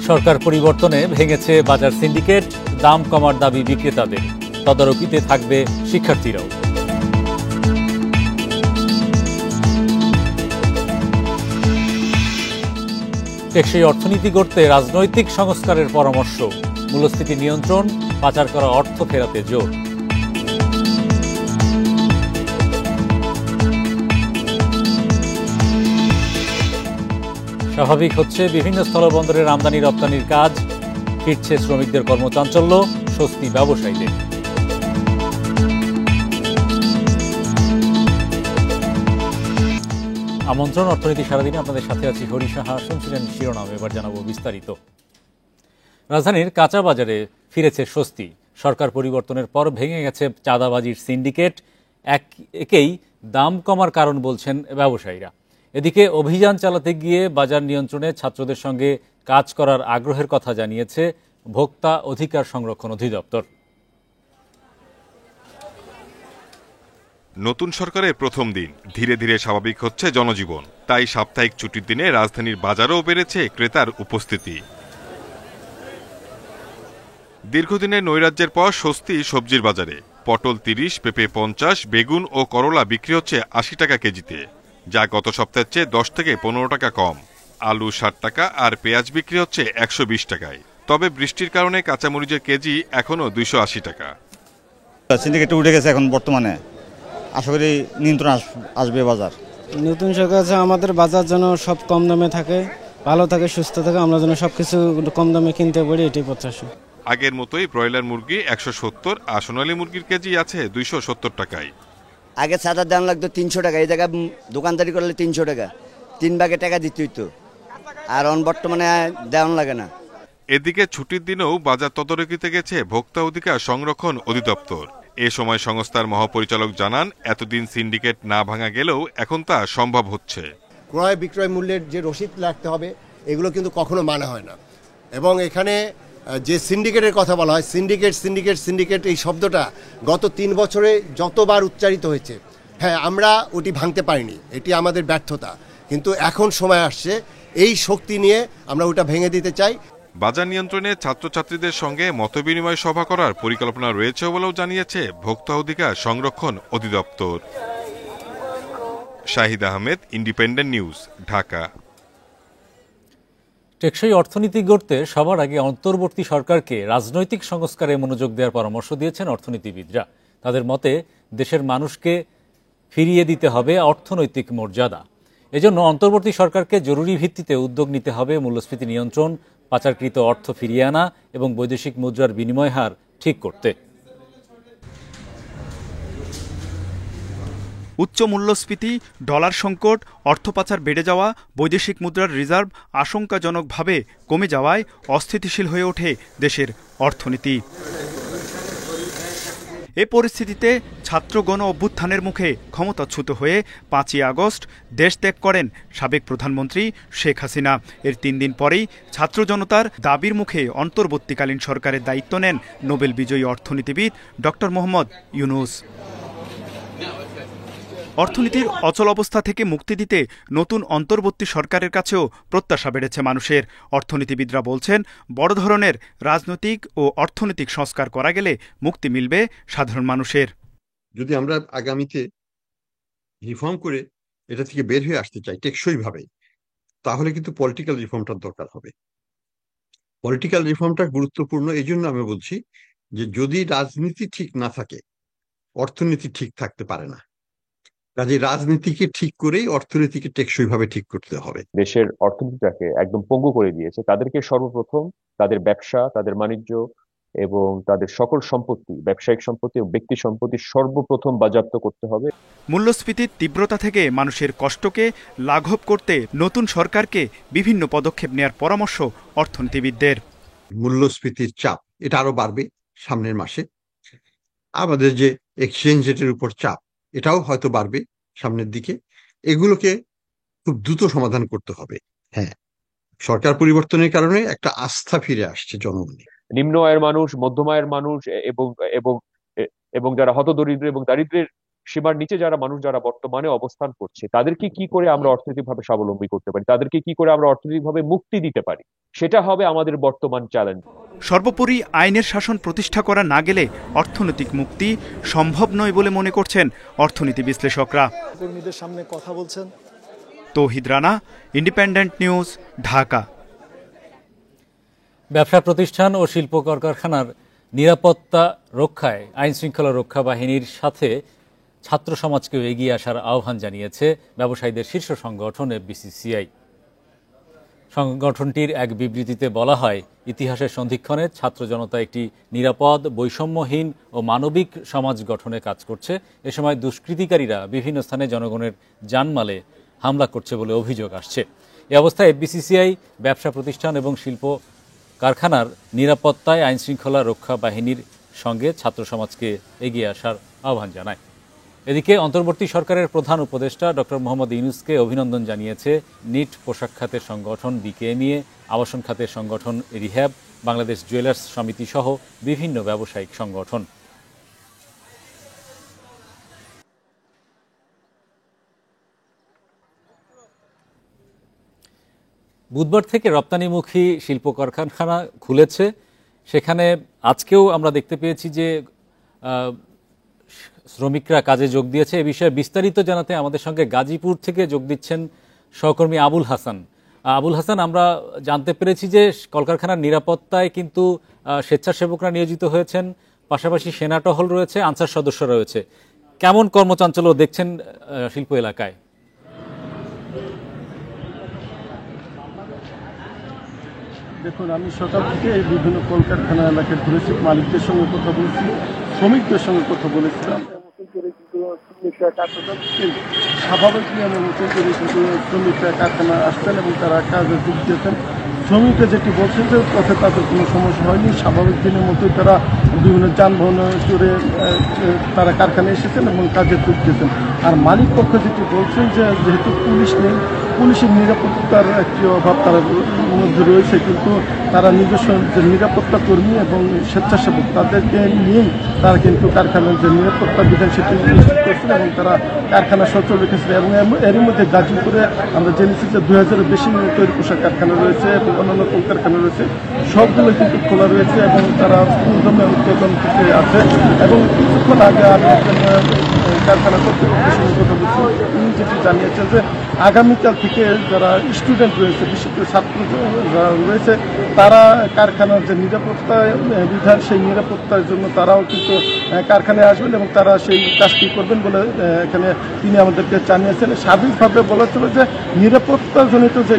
সরকার পরিবর্তনে ভেঙেছে বাজার সিন্ডিকেট, দাম কমার দাবি বিক্রেতাদের। তদারকিতে থাকবে শিক্ষার্থীরাও। টেকসই অর্থনীতি গড়তে রাজনৈতিক সংস্কারের পরামর্শ। মূল্যস্ফীতি নিয়ন্ত্রণ, পাচার করা অর্থ ফেরাতে জোর। স্বাভাবিক হচ্ছে বিভিন্ন স্থলবন্দরের আমদানি রপ্তানির কাজ। ফিরছে শ্রমিকদের কর্মচাঞ্চল্য, স্বস্তি ব্যবসায়ীদের। আমন্ত্রণ অর্থনীতি সারাদিনে, আপনাদের সাথে আছি হরি সাহা। শুনছিলেন শিরোনাম, এবার জানাবো বিস্তারিত। রাজধানীর কাঁচা বাজারে ফিরেছে স্বস্তি। সরকার পরিবর্তনের পর ভেঙে গেছে চাঁদাবাজির সিন্ডিকেট। একেই দাম কমার কারণ বলছেন ব্যবসায়ীরা। এদিকে অভিযান চালাতে গিয়ে বাজার নিয়ন্ত্রণে ছাত্রদের সঙ্গে কাজ করার আগ্রহের কথা জানিয়েছে ভোক্তা অধিকার সংরক্ষণ অধিদপ্তর। নতুন সরকারের প্রথম দিন, ধীরে ধীরে স্বাভাবিক হচ্ছে জনজীবন। তাই সাপ্তাহিক ছুটির দিনে রাজধানীর বাজারেও বেড়েছে ক্রেতার উপস্থিতি। দীর্ঘদিনের নৈরাজ্যের পর স্বস্তি সবজির বাজারে। পটল ৩০, পেঁপে ৫০, বেগুন ও করলা বিক্রি হচ্ছে ৮০ টাকা কেজিতে, যা গত সপ্তাহের চেয়ে ১০ থেকে ১৫ টাকা কম। আলু ৬০ টাকা আর পেঁয়াজ বিক্রি হচ্ছে ১২০ টাকায়। তবে বৃষ্টির কারণে কাঁচামরিচের কেজি এখনও ২৮০ টাকা। সিন্ডিকেট উঠে গেছে, এখন বর্তমানে আশা করি নিয়ন্ত্রণ আসবে বাজার। নতুন সরকার আমাদের বাজার যেন সব কম দামে থাকে, ভালো থাকে, সুস্থ থাকে, আমরা যেন সবকিছু কম দামে কিনতে পারি, এটাই প্রত্যাশা। আগের মতোই ব্রয়লার মুরগি ১৭০ আর সোনালী মুরগির কেজি আছে ২৭০ টাকায়। আগে চাঁদার দাম লাগতো ৩০০ টাকা, এই জায়গায় দোকানদারি করলে 300 টাকা, 3 ভাগে টাকা দিতে হইতো, আর বর্তমানে দেওয়ান লাগে না। এদিকে ছুটির দিনেও বাজার তদারকিতে গেছে ভোক্তা অধিকার সংরক্ষণ অধিদপ্তর। এ সময় সংস্থার মহাপরিচালক জানান, এতদিন সিন্ডিকেট না ভাঙা গেলেও এখন তা সম্ভব হচ্ছে। ক্রয় বিক্রয় মূল্যের যে রসিদ রাখতে হবে, এগুলো কিন্তু কখনো মানা হয় না। এবং এখানে যে সিন্ডিকেটের কথা বলা হয়, সিন্ডিকেট সিন্ডিকেট সিন্ডিকেট, এই শব্দটা গত 3 বছরে যতবার উচ্চারিত হয়েছে, হ্যাঁ, আমরা ওটি ভাঙতে পারিনি, এটি আমাদের ব্যর্থতা। কিন্তু এখন সময় আসছে, এই শক্তি নিয়ে আমরা ওটা ভেঙে দিতে চাই। বাজার নিয়ন্ত্রণে ছাত্রছাত্রীদের সঙ্গে মতবিনিময় সভা করার পরিকল্পনা রয়েছে বলেও জানিয়েছে ভোক্তা অধিকার সংরক্ষণ অধিদপ্তর। Shahid Ahmed, independent news, Dhaka. টেকসই অর্থনীতি গড়তে সবার আগে অন্তর্বর্তী সরকারকে রাজনৈতিক সংস্কারে মনোযোগ দেওয়ার পরামর্শ দিয়েছেন অর্থনীতিবিদরা। তাদের মতে দেশের মানুষকে ফিরিয়ে দিতে হবে অর্থনৈতিক মর্যাদা। এজন্য অন্তর্বর্তী সরকারকে জরুরি ভিত্তিতে উদ্যোগ নিতে হবে মূল্যস্ফীতি নিয়ন্ত্রণ, পাচারকৃত অর্থ ফিরিয়ে আনা এবং বৈদেশিক মুদ্রার বিনিময় হার ঠিক করতে। উচ্চ মূল্যস্ফীতি, ডলার সংকট, অর্থ পাচার বেড়ে যাওয়া, বৈদেশিক মুদ্রার রিজার্ভ আশঙ্কাজনকভাবে কমে যাওয়ায় অস্থিতিশীল হয়ে ওঠে দেশের অর্থনীতি। এ পরিস্থিতিতে ছাত্র গণ অভ্যুত্থানের মুখে ক্ষমতাচ্যুত হয়ে ৫ই আগস্ট দেশ ত্যাগ করেন সাবেক প্রধানমন্ত্রী শেখ হাসিনা। এর ৩ দিন পরেই ছাত্র জনতার দাবির মুখে অন্তর্বর্তীকালীন সরকারের দায়িত্ব নেন নোবেল বিজয়ী অর্থনীতিবিদ ডক্টর মোহাম্মদ ইউনূস। অর্থনীতির অচল অবস্থা থেকে মুক্তি দিতে নতুন অন্তর্বর্তী সরকারের কাছেও প্রত্যাশা বেড়েছে মানুষের। অর্থনীতিবিদরা বলছেন, বড় ধরনের রাজনৈতিক ও অর্থনৈতিক সংস্কার করা গেলে মুক্তি মিলবে সাধারণ মানুষের। যদি আমরা আগামীতে রিফর্ম করে এটা থেকে বের হয়ে আসতে চাই টেকসই ভাবে, তাহলে কিন্তু পলিটিক্যাল রিফর্মটার দরকার হবে। পলিটিক্যাল রিফর্মটা গুরুত্বপূর্ণ। এই জন্য আমি বলছি যে যদি রাজনীতি ঠিক না থাকে, অর্থনীতি ঠিক থাকতে পারে না। কাজে রাজনীতিকে ঠিক করেই অর্থনীতিকে টেকসই ভাবে ঠিক করতে হবে। দেশের অর্থনীতিটাকে একদম পঙ্গু করে দিয়েছে। তাদেরকে সর্বপ্রথম তাদের ব্যবসা, তাদের বাণিজ্য এবং তাদের সকল সম্পত্তি, ব্যবসায়িক সম্পত্তি ও ব্যক্তি সম্পত্তি সর্বপ্রথম বাজেয়াপ্ত করতে হবে। মূল্যস্ফীতির তীব্রতা থেকে মানুষের কষ্টকে লাঘব করতে নতুন সরকারকে বিভিন্ন পদক্ষেপ নেওয়ার পরামর্শ অর্থনীতিবিদদের। মূল্যস্ফীতির চাপ এটা আরো বাড়বে সামনের মাসে। আমাদের যে এক্সচেঞ্জ রেটের উপর চাপ, এটাও হয়তো বাড়বে সামনের দিকে। এগুলোকে খুব দ্রুত সমাধান করতে হবে। হ্যাঁ, সরকার পরিবর্তনের কারণে একটা আস্থা ফিরে আসছে জনগণে। নিম্ন আয়ের মানুষ, মধ্যম আয়ের মানুষ এবং এবং এবং যারা হতদরিদ্র এবং দারিদ্র্যের সীমার নিচে যারা মানুষ যারা বর্তমানে অবস্থান করছে, তাদেরকে কি করে আমরা অর্থনৈতিকভাবে স্বাবলম্বী করতে পারি, তাদেরকে কি করে আমরা অর্থনৈতিকভাবে মুক্তি দিতে পারি, সেটা হবে আমাদের বর্তমান চ্যালেঞ্জ। সর্বোপরি আইনের শাসন প্রতিষ্ঠা করা না গেলে অর্থনৈতিক মুক্তি সম্ভব নয় বলে মনে করছেন অর্থনীতি বিশ্লেষকরা। কর্মীদের সামনে কথা বলছেন। তৌহিদ রানা, ইন্ডিপেন্ডেন্ট নিউজ, ঢাকা। ব্যবসা প্রতিষ্ঠান ও শিল্প কলকারখানার নিরাপত্তা রক্ষায় আইন শৃঙ্খলা রক্ষা বাহিনীর সাথে ছাত্র সমাজকেও এগিয়ে আসার আহ্বান জানিয়েছে ব্যবসায়ীদের শীর্ষ সংগঠন এফবিসিসিআই। সংগঠনটির এক বিবৃতিতে বলা হয়, ইতিহাসের সন্ধিক্ষণে ছাত্র জনতা একটি নিরাপদ, বৈষম্যহীন ও মানবিক সমাজ গঠনে কাজ করছে। এ সময় দুষ্কৃতিকারীরা বিভিন্ন স্থানে জনগণের জানমালে হামলা করছে বলে অভিযোগ আসছে। এ অবস্থায় এফবিসিসিআই ব্যবসা প্রতিষ্ঠান এবং শিল্প কারখানার নিরাপত্তায় আইন শৃঙ্খলা রক্ষা বাহিনীর সঙ্গে ছাত্র সমাজকে এগিয়ে আসার আহ্বান জানায়। এদিকে অন্তর্বর্তী সরকারের প্রধান উপদেষ্টা ডক্টর মোহাম্মদ ইউনূসকে অভিনন্দন জানিয়েছে নিট পোশাক খাতের সংগঠন বিকেএমইএ, আবাসন খাতের সংগঠন রিহ্যাব, বাংলাদেশ জুয়েলার্স সমিতি সহ বিভিন্ন ব্যবসায়িক সংগঠন। বুধবার থেকে রপ্তানিমুখী শিল্প কারখানা খুলেছে। সেখানে আজকেও আমরা দেখতে পেয়েছি যে শ্রমিকরা কাজে যোগ দিয়েছে। এ বিষয়ে বিস্তারিত জানাতে আমাদের সঙ্গে গাজীপুর থেকে যোগ দিচ্ছেন সহকর্মী আবুল হাসান। আবুল হাসান, আমরা জানতে পেরেছি যে কলকারখানার নিরাপত্তায় কিন্তু স্বেচ্ছাসেবকরা নিয়োজিত হয়েছেন, পাশাপাশি সেনা টহল রয়েছে, আনসার সদস্য রয়েছে। কেমন কর্মচাঞ্চল্য দেখছেন শিল্প এলাকায়? দেখুন, আমি সকাল থেকে বিভিন্ন কলকারখানা এলাকায় ঘুরেছি, মালিকদের সঙ্গে কথা বলেছি, শ্রমিকদের সঙ্গে কথা বলেছিলাম। স্বাভাবিক নিয়মের মতো করে কিন্তু শ্রমিকরা কারখানা আসতেন এবং তারা কাজে যোগ দিয়েছেন। শ্রমিকরা যেটি বলছেন যে পথে তাদের কোনো সমস্যা হয়নি, স্বাভাবিক দিনের মতোই তারা বিভিন্ন যানবাহনে চড়ে তারা কারখানায় এসেছেন এবং কাজে যোগ দিয়েছেন। আর মালিক পক্ষ যেটি বলছেন যে যেহেতু পুলিশ নেই, পুলিশের নিরাপত্তার একটি অভাব তার মধ্যে রয়েছে, কিন্তু তারা নিজস্ব যে নিরাপত্তা কর্মী এবং স্বেচ্ছাসেবক তাদেরকে নিয়েই তারা কিন্তু কারখানার যে নিরাপত্তা বিধান সেটি নিশ্চিত করছেন এবং তারা কারখানা সচল রেখেছেন। এবং এরই মধ্যে গাজীপুরে আমরা জেনেছি যে 2000-এর বেশি তৈরি পোশাক কারখানা রয়েছে এবং অন্যান্য কলকারখানা রয়েছে, সবগুলো কিন্তু খোলা রয়েছে এবং তারা পুরোদমে উৎপাদন থেকে আছে। এবং কিছুক্ষণ আগে আমি একজন কারখানা কর্তৃপক্ষের সঙ্গে কথা বলছি, তিনি যেটি জানিয়েছেন যে আগামীকাল থেকে যারা স্টুডেন্ট রয়েছে, বিশেষ করে ছাত্র যারা রয়েছে, তারা কারখানার যে নিরাপত্তা বিধান সেই নিরাপত্তার জন্য তারাও কিন্তু কারখানায় আসবেন এবং তারা সেই কাজটি করবেন বলে এখানে তিনি আমাদেরকে জানিয়েছেন। স্বাভাবিকভাবে বলা ছিল যে নিরাপত্তাজনিত যে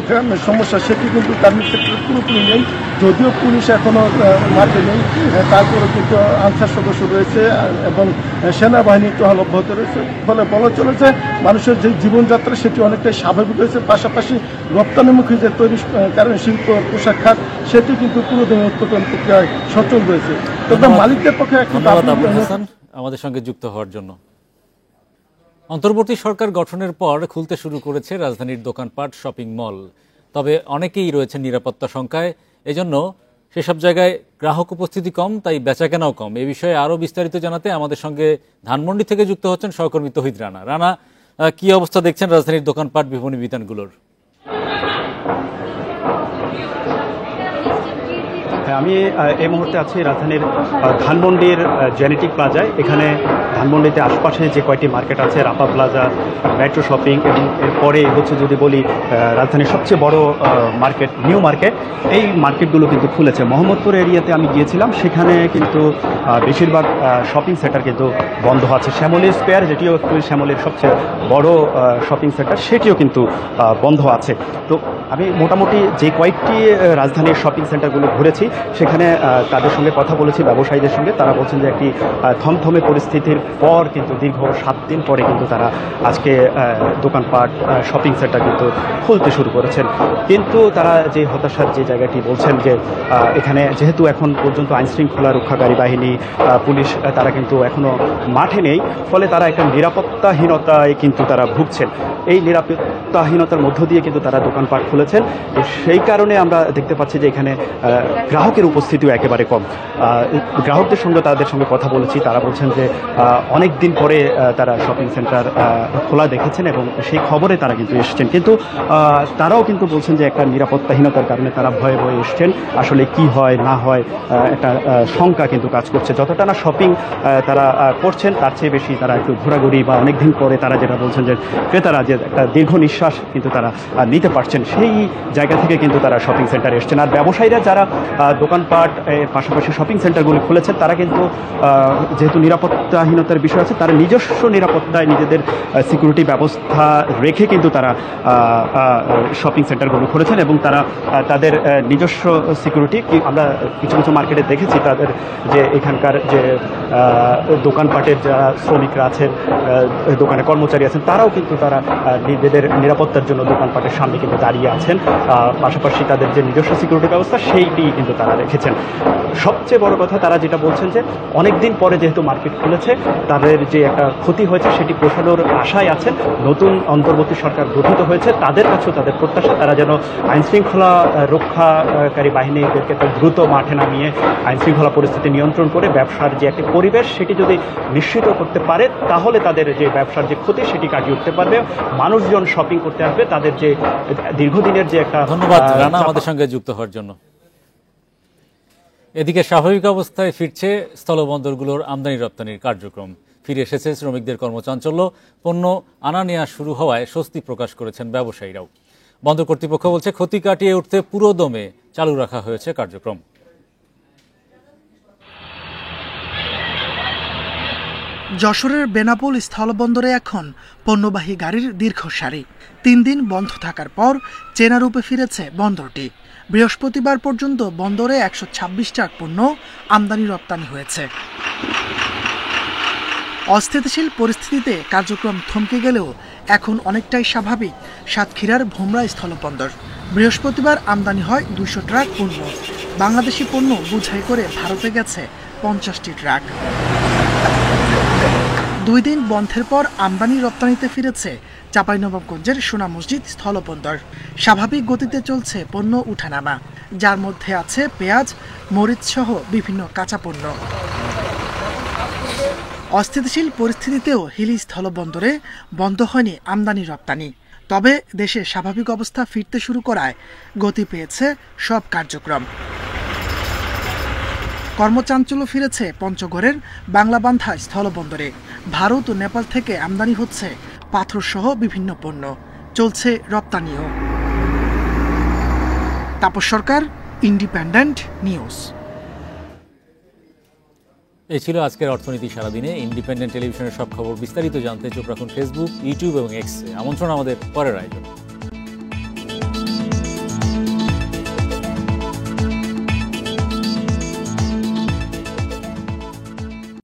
সমস্যা সেটি কিন্তু কার্মিক সেক্টরে পুরোপুরি নেই, যদিও পুলিশ এখনও মাঠে নেই, তারপরেও কিন্তু আনসার সদস্য রয়েছে এবং সেনাবাহিনী টহল অব্যাহত রয়েছে। ফলে বলা চলেছে মানুষের যে জীবনযাত্রা সেটি অনেকটাই স্বাভাবিক রয়েছে। পাশাপাশি রপ্তানিমুখী যে তৈরি কারণ শিল্প পোশাক খাত সেটি কিন্তু পুরোদমে উৎপাদন প্রক্রিয়ায় সচল রয়েছে। তবে মালিকদের পক্ষে আমাদের সঙ্গে যুক্ত হওয়ার জন্য। অন্তর্বর্তী সরকার গঠনের পর খুলতে শুরু করেছে রাজধানীর দোকানপাট, শপিং মল। তবে অনেকেই রয়েছে নিরাপত্তা শঙ্কায়, এজন্য সেসব জায়গায় গ্রাহক উপস্থিতি কম, তাই বেচাকেনাও কম। এ বিষয়ে আরও বিস্তারিত জানাতে আমাদের সঙ্গে ধানমন্ডি থেকে যুক্ত হচ্ছেন সহকর্মী তৌহিদ রানা। রানা, কি অবস্থা দেখছেন রাজধানীর দোকানপাট, বিপণী বিতানগুলোর? আমি এই মুহূর্তে আছি রাজধানীর ধানমন্ডির জেনেটিক প্লাজায়। এখানে ধানমন্ডিতে আশপাশে যে কয়টি মার্কেট আছে, রাপা প্লাজা, মেট্রো শপিং এবং এরপরে হচ্ছে যদি বলি রাজধানীর সবচেয়ে বড় মার্কেট নিউ মার্কেট, এই মার্কেটগুলো কিন্তু খুলেছে। মোহাম্মদপুর এরিয়াতে আমি গিয়েছিলাম, সেখানে কিন্তু বেশিরভাগ শপিং সেন্টার কিন্তু বন্ধ আছে। শ্যামলী স্কোয়ার, যেটিও একটু শ্যামলীর সবচেয়ে বড় শপিং সেন্টার, সেটিও কিন্তু বন্ধ আছে। তো আমি মোটামুটি যে কয়েকটি রাজধানীর শপিং সেন্টারগুলো ঘুরেছি সেখানে তাদের সঙ্গে কথা বলেছি, ব্যবসায়ীদের সঙ্গে। তারা বলছেন যে একটি থমথমে পরিস্থিতির পর কিন্তু দীর্ঘ 7 দিন পরে কিন্তু তারা আজকে দোকানপাট, শপিং সেন্টার কিন্তু খুলতে শুরু করেছেন। কিন্তু তারা যে হতাশার যে জায়গাটি বলছেন যে এখানে যেহেতু এখন পর্যন্ত আইনশৃঙ্খলা রক্ষাকারী বাহিনী, পুলিশ তারা কিন্তু এখনও মাঠে নেই, ফলে তারা একটা নিরাপত্তাহীনতায় কিন্তু তারা ভুগছেন। এই নিরাপত্তাহীনতার মধ্য দিয়ে কিন্তু তারা দোকানপাট খুলেছেন। তো সেই কারণে আমরা দেখতে পাচ্ছি যে এখানে গ্রাহক গ্রাহকের উপস্থিতিও একেবারে কম। গ্রাহকদের সঙ্গে তাদের সঙ্গে কথা বলেছি, তারা বলছেন যে অনেক দিন পরে তারা শপিং সেন্টার খোলা দেখেছেন এবং সেই খবরে তারা কিন্তু এসেছেন, কিন্তু তারাও কিন্তু বলছেন যে একটা নিরাপত্তাহীনতার কারণে তারা ভয়ে ভয়ে এসছেন। আসলে কি হয় না হয় একটা শঙ্কা কিন্তু কাজ করছে। যতটা না শপিং তারা করছেন তার চেয়ে বেশি তারা একটু ঘোরাঘুরি বা অনেকদিন পরে তারা যেটা বলছেন যে ক্রেতারা যে একটা দীর্ঘ নিঃশ্বাস কিন্তু তারা নিতে পারছেন, সেই জায়গা থেকে কিন্তু তারা শপিং সেন্টারে এসছেন। আর ব্যবসায়ীরা যারা দোকানপাট পাশাপাশি শপিং সেন্টারগুলি খুলেছেন তারা কিন্তু যেহেতু নিরাপত্তাহীনতার বিষয় আছে, তারা নিজস্ব নিরাপত্তায় নিজেদের সিকিউরিটি ব্যবস্থা রেখে কিন্তু তারা শপিং সেন্টারগুলো খুলেছেন এবং তারা তাদের নিজস্ব সিকিউরিটি, আমরা কিছু কিছু মার্কেটে দেখেছি তাদের যে এখানকার যে দোকানপাটের যারা শ্রমিকরা আছেন, দোকানে কর্মচারী আছেন, তারাও কিন্তু তারা নিজেদের নিরাপত্তার জন্য দোকানপাটের সামনে কিন্তু দাঁড়িয়ে আছেন। পাশাপাশি তাদের যে নিজস্ব সিকিউরিটি ব্যবস্থা সেইটি কিন্তু তারা রেখেছেন। সবচেয়ে বড় কথা তারা যেটা বলছেন যে অনেক দিন পরে যেহেতু মার্কেট খুলেছে তাদের যে একটা ক্ষতি হয়েছে সেটি পোষানোর আশায় আছেন। নতুন অন্তর্বর্তী সরকার গঠিত হয়েছে, তাদের কাছেও তাদের প্রত্যাশা তারা যেন আইনশৃঙ্খলা রক্ষাকারী বাহিনীদেরকে দ্রুত মাঠে নামিয়ে আইনশৃঙ্খলা পরিস্থিতি নিয়ন্ত্রণ করে ব্যবসার যে একটি পরিবেশ সেটি যদি নিশ্চিত করতে পারে তাহলে তাদের যে ব্যবসার যে ক্ষতি সেটি কাটিয়ে উঠতে পারবে। মানুষজন শপিং করতে আসবে, তাদের যে দীর্ঘদিনের যে একটা। ধন্যবাদ রানা আমাদের সঙ্গে যুক্ত হওয়ার জন্য। এদিকে স্বাভাবিক অবস্থায় ফিরছে স্থলবন্দরগুলোর আমদানি রপ্তানির কার্যক্রম। ফিরে এসেছে শ্রমিকদের কর্মচাঞ্চল্য। পণ্য আনা নেওয়া শুরু হওয়ায় স্বস্তি প্রকাশ করেছেন ব্যবসায়ীরাও। বন্দর কর্তৃপক্ষ বলছে ক্ষতি কাটিয়ে উঠতে পুরোদমে চালু রাখা হয়েছে কার্যক্রম। যশোরের বেনাপোল স্থলবন্দরে এখন পণ্যবাহী গাড়ির দীর্ঘ সারি। 3 দিন বন্ধ থাকার পর চেনা রূপে ফিরেছে বন্দরটি। বৃহস্পতিবার পর্যন্ত বন্দরে 126 ট্রাক পণ্য আমদানি রপ্তানি হয়েছে। অস্থিতিশীল পরিস্থিতিতে কার্যক্রম থমকে গেলেও এখন অনেকটাই স্বাভাবিক সাতক্ষীরার ভোমরা স্থলবন্দর। বৃহস্পতিবার আমদানি হয় 200 ট্রাক পণ্য। বাংলাদেশি পণ্য বোঝাই করে ভারতে গেছে 50টি ট্রাক। 2 দিন বন্ধের পর আমদানি রপ্তানিতে ফিরেছে চাঁপাইনবাবগঞ্জের সোনা মসজিদ স্থলবন্দর। স্বাভাবিক গতিতে চলছে পণ্য উঠানামা, যার মধ্যে আছে পেঁয়াজ, মরিচ সহ বিভিন্ন কাঁচা পণ্য। অস্থিতিশীল পরিস্থিতিতেও হিলি স্থলবন্দরে বন্ধ হয়নি আমদানি রপ্তানি। তবে দেশে স্বাভাবিক অবস্থা ফিরতে শুরু করায় গতি পেয়েছে সব কার্যক্রম। কর্মচাঞ্চল্য ফিরেছে পঞ্চগড়ের বাংলাবান্ধা স্থলবন্দরে। ভারত ও নেপাল থেকে আমদানি হচ্ছে পাথরসহ বিভিন্ন পণ্য, চলছে রপ্তানিও। তাপস সরকার, ইন্ডিপেন্ডেন্ট নিউজ। এই ছিল আজকের অর্থনীতি সারাদিনে। ইন্ডিপেন্ডেন্ট টেলিভিশনের সব খবর বিস্তারিত জানতে চোখ রাখুন ফেসবুক, ইউটিউব এবং এক্সে। আমন্ত্রণ আমাদের পরের আয়োজন।